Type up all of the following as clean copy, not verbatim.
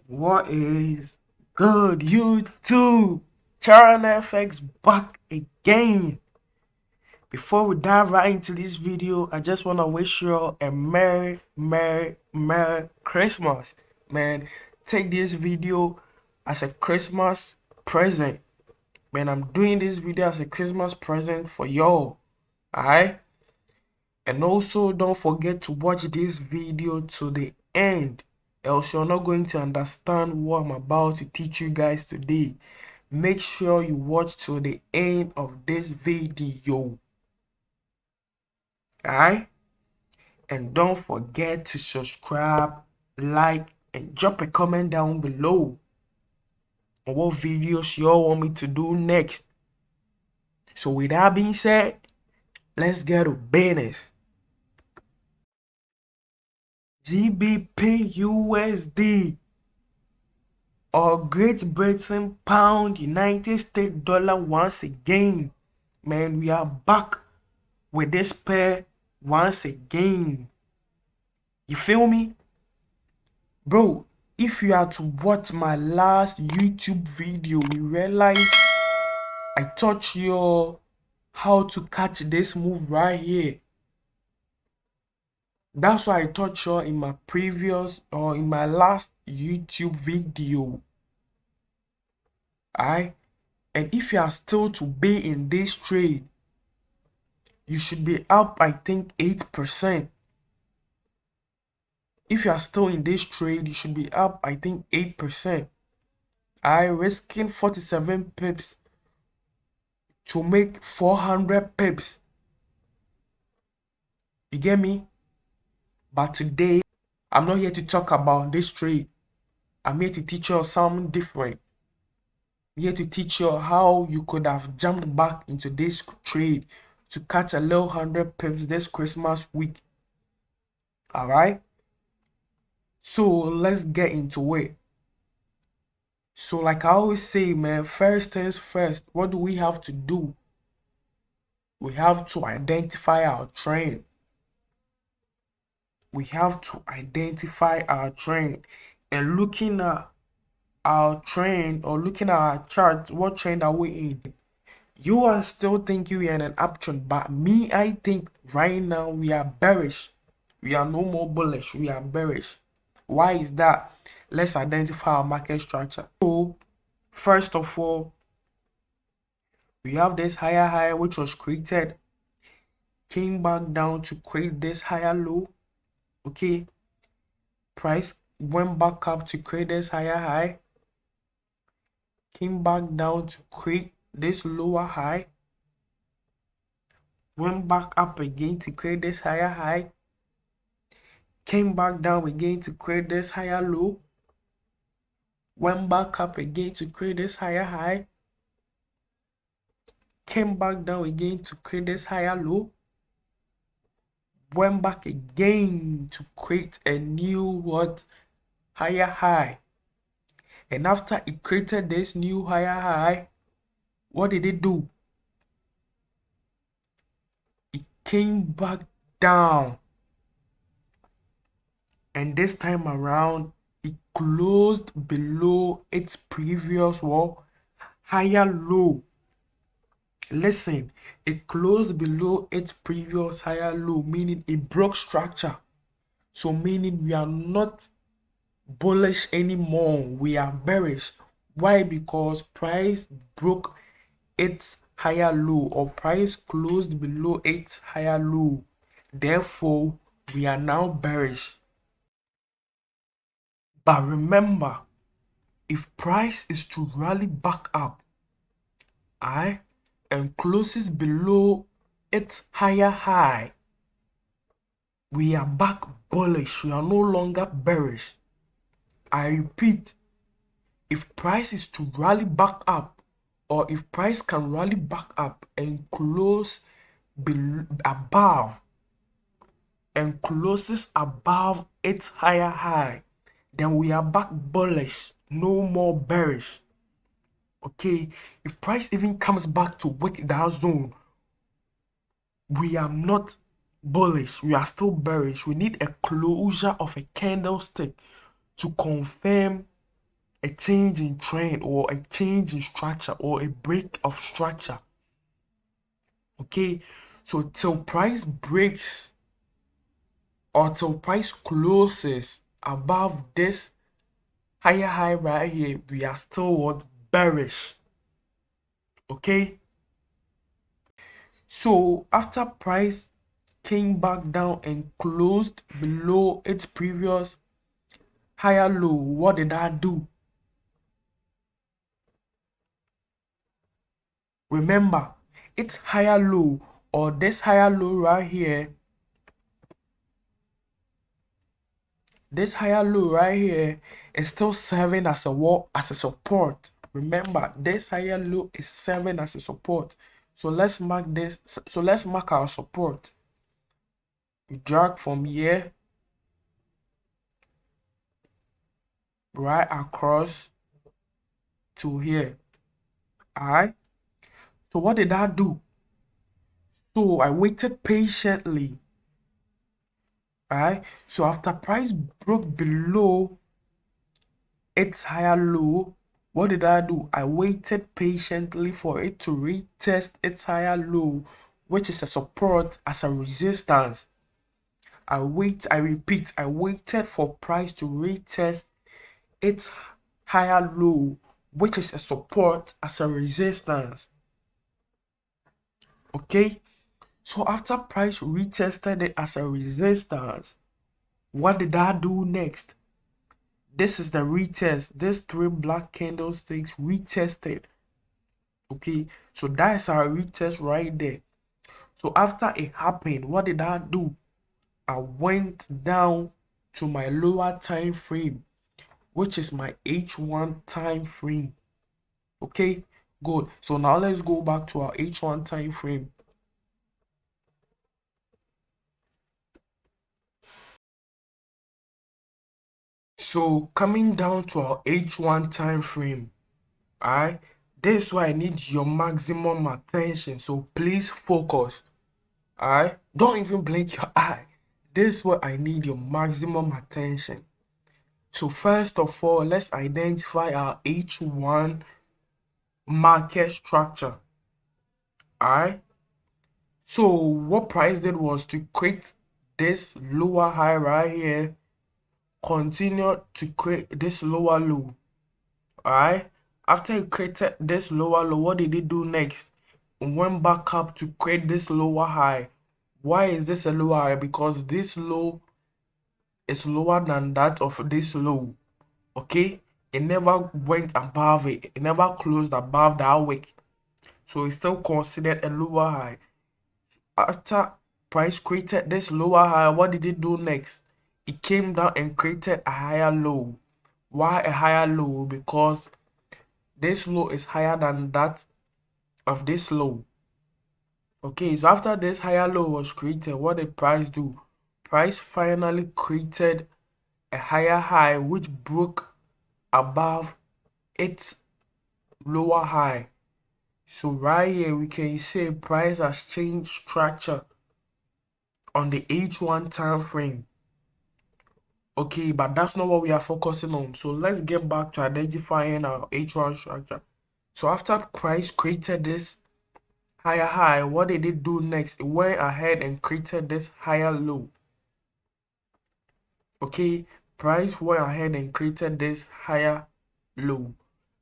What is good, YouTube? Charon FX back again. Before we dive right into this video, I just want to wish you all a Merry Christmas. Man, take this video as a Christmas present. Man, I'm doing this video as a Christmas present for y'all. Alright? And also, don't forget to watch this video to the end, else you're not going to understand what I'm about to teach you guys today. Make sure you watch to the end of this video. Alright? And don't forget to subscribe, like, and drop a comment down below on what videos y'all want me to do next. So with that being said, let's get to business. GBP USD or Great Britain pound, United States dollar once again. Man, we are back with this pair once again. You feel me? Bro, if you are to watch my last YouTube video, you realize I taught you how to catch this move right here. That's why I taught you in my previous or in my last YouTube video. Alright? And if you are still to be in this trade, you should be up, I think, 8%. If you are still in this trade, you should be up, I think, 8%. I risking 47 pips to make 400 pips. You get me? But today, I'm not here to talk about this trade. I'm here to teach you something different. I'm here to teach you how you could have jumped back into this trade to catch a little 100 pips this Christmas week. Alright? So let's get into it. So like I always say, man, first things first, what do we have to do? We have to identify our trend. We have to identify our trend. And looking at our trend or looking at our chart, what trend are we in? You are still thinking we are in an uptrend, but me, I think right now we are bearish. We are no more bullish, we are bearish. Why is that? Let's identify our market structure. So first of all, we have this higher high which was created, came back down to create this higher low. Okay, price went back up to create this higher high, came back down to create this lower high, went back up again to create this higher high, came back down again to create this higher low, went back up again to create this higher high, came back down again to create this higher low, went back again to create a new what? Higher high. And after it created this new higher high, what did it do? It came back down. And this time around, it closed below its previous what? Higher low. Listen, it closed below its previous higher low, meaning it broke structure. So meaning we are not bullish anymore, we are bearish. Why? Because price broke its higher low, or price closed below its higher low. Therefore, we are now bearish. But remember, if price is to rally back up, and closes below its higher high, we are back bullish. We are no longer bearish. I repeat, if price is to rally back up, or if price can rally back up and close above and closes above its higher high, then we are back bullish, no more bearish. Okay, if price even comes back to wick that zone, we are not bullish, we are still bearish. We need a closure of a candlestick to confirm a change in trend or a change in structure or a break of structure. Okay, so till price breaks or till price closes above this higher high right here, we are still what? Bearish. Okay, so after price came back down and closed below its previous higher low, what did I do? Remember, its higher low or this higher low right here, this higher low right here is still serving as a wall, as a support. Remember, this higher low is serving as a support. So let's mark this. So let's mark our support. We drag from here right across to here. Alright. So what did I do? So I waited patiently. Alright. So after price broke below its higher low, what did I do? I waited patiently for it to retest its higher low, which is a support, as a resistance. I repeat, I waited for price to retest its higher low, which is a support, as a resistance. Okay, so after price retested it as a resistance, what did I do next? This is the retest. These three black candlesticks retested. Okay, so that's our retest right there. So after it happened, what did I do? I went down to my lower time frame, which is my H1 time frame. Okay, good. So now let's go back to our H1 time frame. So coming down to our H1 time frame, alright, this is why I need your maximum attention. So please focus. Alright, don't even blink your eye. This is what I need your maximum attention. So first of all, let's identify our H1 market structure. Alright, so what price did was to create this lower high right here, continue to create this lower low. Alright, after it created this lower low, what did it do next? It went back up to create this lower high. Why is this a lower high? Because this low is lower than that of this low. Okay, it never went above it, it never closed above that wick, so it's still considered a lower high. After price created this lower high, what did it do next? It came down and created a higher low. Why a higher low? Because this low is higher than that of this low. Okay, so after this higher low was created, what did price do? Price finally created a higher high which broke above its lower high. So right here we can say price has changed structure on the H1 time frame. Okay, but that's not what we are focusing on. So let's get back to identifying our H1 structure. So after price created this higher high, what did it do next? It went ahead and created this higher low. Okay, price went ahead and created this higher low.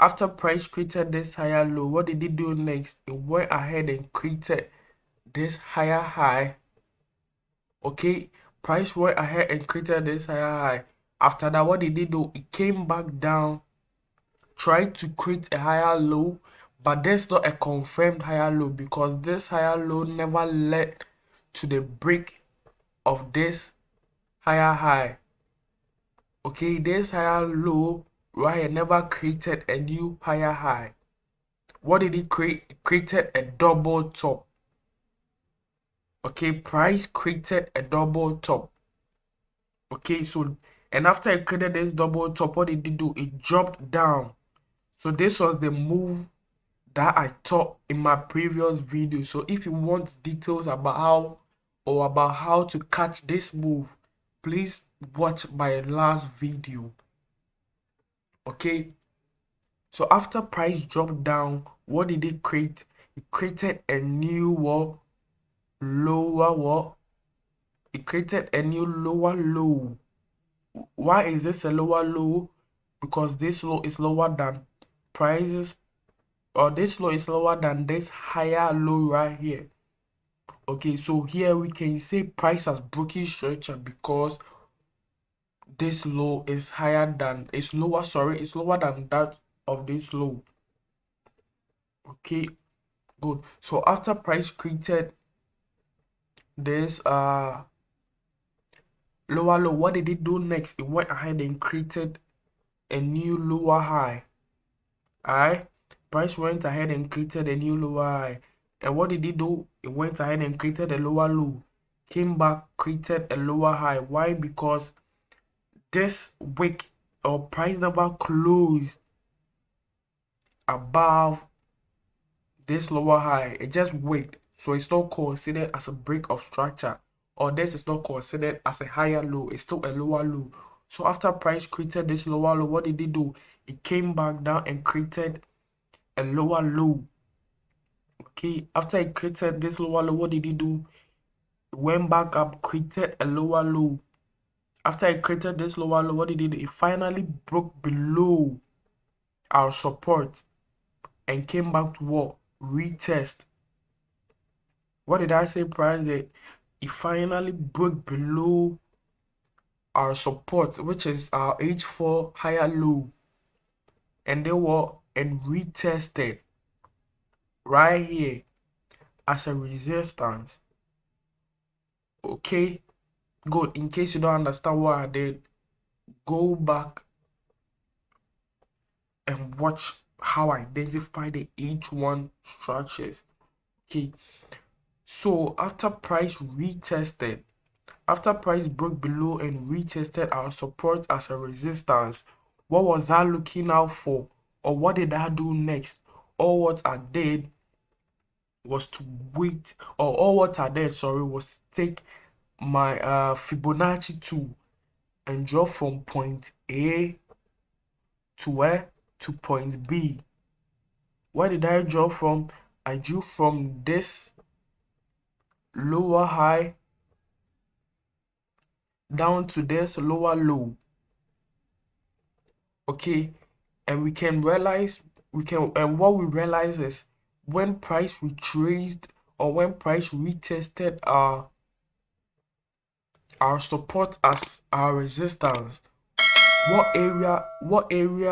After price created this higher low, what did it do next? It went ahead and created this higher high. Okay, price went ahead and created this higher high. After that, what did it do? It came back down, tried to create a higher low, but there's not a confirmed higher low because this higher low never led to the break of this higher high. Okay, this higher low right here never created a new higher high. What did it create? It created a double top. Okay, price created a double top. Okay, so and after it created this double top, what did it do? It dropped down. So this was the move that I taught in my previous video. So if you want details about how to catch this move, please watch my last video. Okay, so after price dropped down, what did it create? It created a new what? Lower what? It created a new lower low. Why is this a lower low? Because this low is lower than prices, or this low is lower than this higher low right here. Okay, so here we can say price has broken structure because this low is higher than, it's lower, sorry, it's lower than that of this low. Okay, good. So after price created this lower low, what did it do next? It went ahead and created a new lower high. Alright, price went ahead and created a new lower high. And what did it do? It went ahead and created a lower low, came back, created a lower high. Why? Because this wick or price number closed above this lower high. It just wicked, so it's not considered as a break of structure, or this is not considered as a higher low. It's still a lower low. So after price created this lower low, what did it do? It came back down and created a lower low. Okay, after it created this lower low, what did it do? It went back up, created a lower low. After it created this lower low, what did it do? It finally broke below our support and came back to what? Retest. What did I say price that it finally broke below our support, which is our H4 higher low, and they were and retested right here as a resistance. Okay, good. In case you don't understand what I did, go back and watch how I identify the H1 structures. Okay, so after price retested, after price broke below and retested our support as a resistance, what was I looking out for? Or what did I do next? All what I did was to wait, or all what I did, sorry, was take my Fibonacci tool and draw from point A to where? To point B. Where did I draw from? I drew from this lower high down to this lower low. Okay, and we can realize, and what we realize is when price retraced, or when price retested our support as our resistance, what area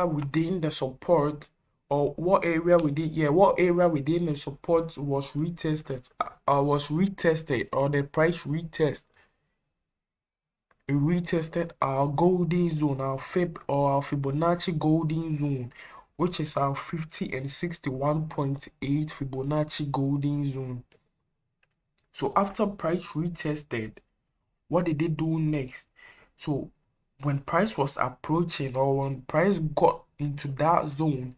within the support, or what area within the support was retested, or the price retest. It retested our golden zone, our Fib or our Fibonacci golden zone, which is our 50 and 61.8 Fibonacci golden zone. So after price retested, what did it do next? So when price was approaching, or when price got into that zone,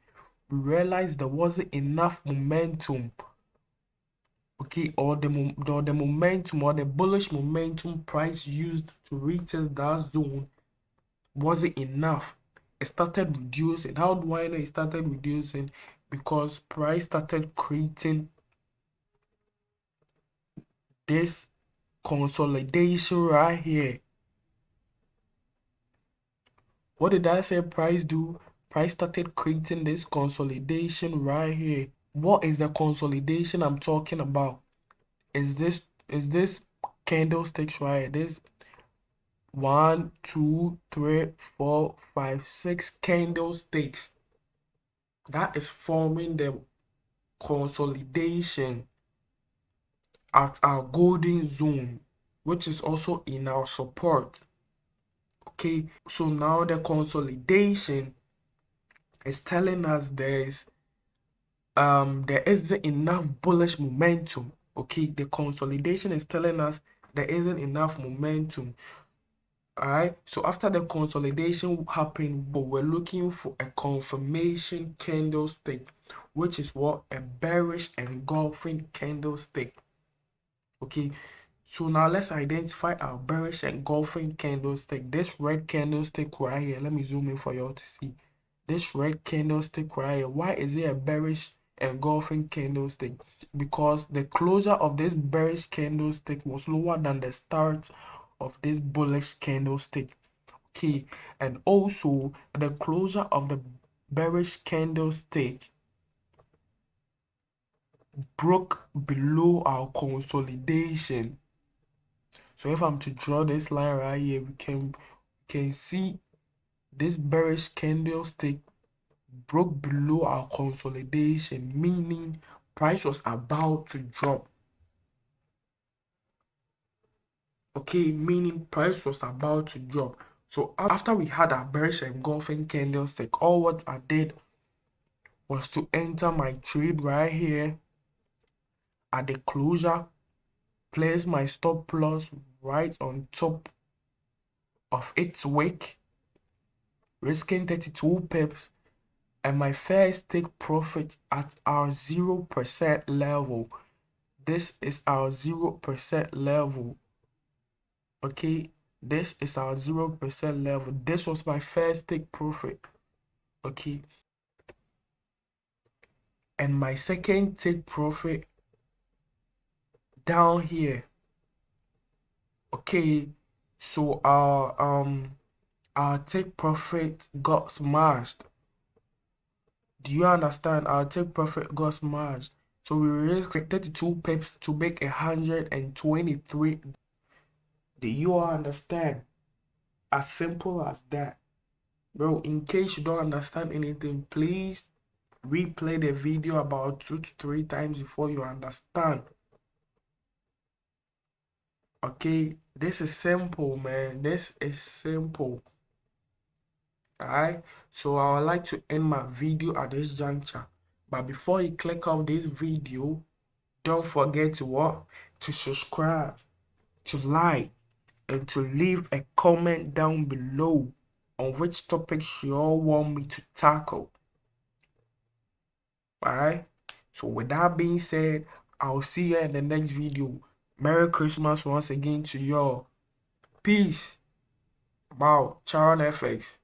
we realized there wasn't enough momentum. Okay, or the momentum, or the bullish momentum price used to retest that zone wasn't enough. It started reducing. How do I know it started reducing? Because price started creating this consolidation right here. What did I say price do? Price started creating this consolidation right here. What is the consolidation I'm talking about? Is this candlesticks right here? This 1, 2, 3, 4, 5, 6 candlesticks that is forming the consolidation at our golden zone, which is also in our support. Okay, so now the consolidation is telling us there isn't enough bullish momentum. Okay, the consolidation is telling us there isn't enough momentum. All right, so after the consolidation happened, but we're looking for a confirmation candlestick, which is what? A bearish engulfing candlestick. Okay, so now let's identify our bearish engulfing candlestick. This red candlestick right here, let me zoom in for y'all to see. this red candlestick right here. Why is it a bearish engulfing candlestick? Because the closure of this bearish candlestick was lower than the start of this bullish candlestick. Okay, and also the closure of the bearish candlestick broke below our consolidation. So if I'm to draw this line right here, we can see this bearish candlestick broke below our consolidation, meaning price was about to drop. Okay, meaning price was about to drop. So after we had our bearish engulfing candlestick, all what I did was to enter my trade right here at the closure, place my stop loss right on top of its wick, risking 32 pips, and my first take profit at our 0% level. This is our 0% level. Okay, this is our 0% level. This was my first take profit. Okay, and my second take profit down here. Okay, so our take profit got smashed. Do you understand? Our take profit got smashed. So we risked 32 pips to make 123. Do you understand? As simple as that. Bro, in case you don't understand anything, please replay the video about 2 to 3 times before you understand. Okay, this is simple, man. This is simple. Alright, so I would like to end my video at this juncture. But before you click off this video, don't forget to what? To subscribe, to like, and to leave a comment down below on which topics you all want me to tackle. Alright, so with that being said, I'll see you in the next video. Merry Christmas once again to y'all. Peace. Wow, Child FX.